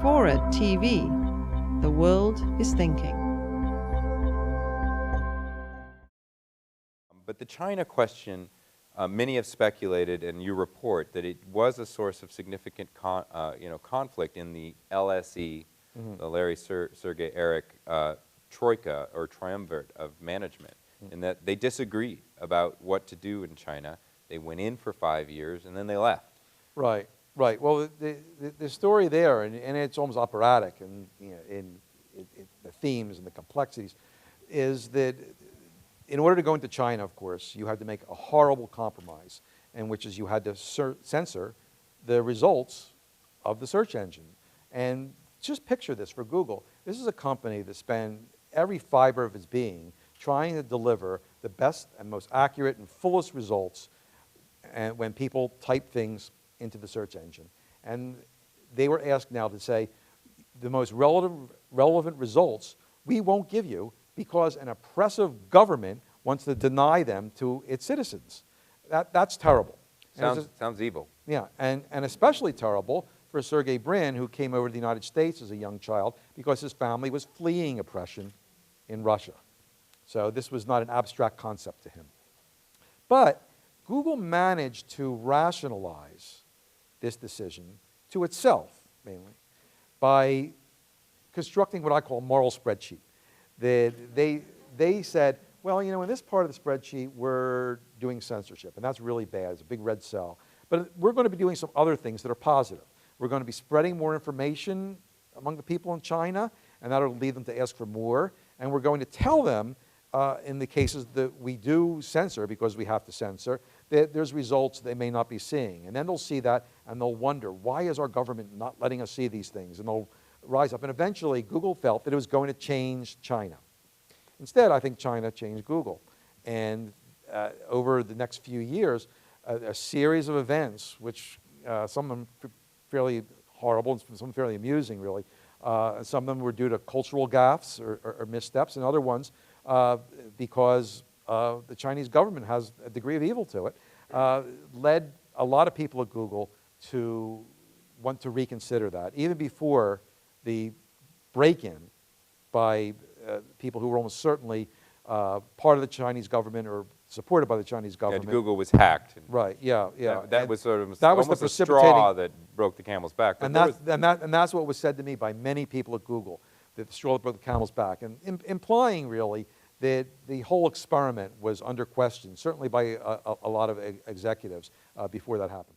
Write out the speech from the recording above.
FORA.tv. The world is thinking. But the China question, many have speculated, and you report, that it was a source of significant conflict in the LSE, the Larry, Sergey, Eric troika, or triumvirate of management, in that they disagreed about what to do in China. They went in for 5 years, and then they left. Right, right. Well, the story there, and it's almost operatic in the themes and the complexities, is that in order to go into China, of course, you had to make a horrible compromise, in which is you had to censor the results of the search engine. And just picture this for Google. This is a company that spent every fiber of its being trying to deliver the best and most accurate and fullest results when people type things into the search engine. And they were asked now to say, the most relevant results we won't give you because an oppressive government wants to deny them to its citizens. That's terrible. Sounds evil. Yeah, and especially terrible for Sergey Brin, who came over to the United States as a young child because his family was fleeing oppression in Russia. So this was not an abstract concept to him. But Google managed to rationalize this decision to itself, mainly, by constructing what I call a moral spreadsheet. They said, well, you know, in this part of the spreadsheet, we're doing censorship, and that's really bad. It's a big red cell. But we're going to be doing some other things that are positive. We're going to be spreading more information among the people in China, and that'll lead them to ask for more. And we're going to tell them, in the cases that we do censor, because we have to censor, that there's results they may not be seeing. And then they'll see that, and they'll wonder, why is our government not letting us see these things? And they'll rise up. And eventually, Google felt that it was going to change China. Instead, I think China changed Google. And over the next few years, a series of events, which some of them fairly horrible, and some fairly amusing, really. Some of them were due to cultural gaffes or missteps, and other ones because the Chinese government has a degree of evil to it, led a lot of people at Google to want to reconsider that, even before the break-in by people who were almost certainly part of the Chinese government or supported by the Chinese government. Yeah, Google was hacked. Right, yeah, yeah. That was sort of that was almost the a straw that broke the camel's back. And that's what was said to me by many people at Google, that the straw that broke the camel's back, and implying really that the whole experiment was under question, certainly by a lot of executives before that happened.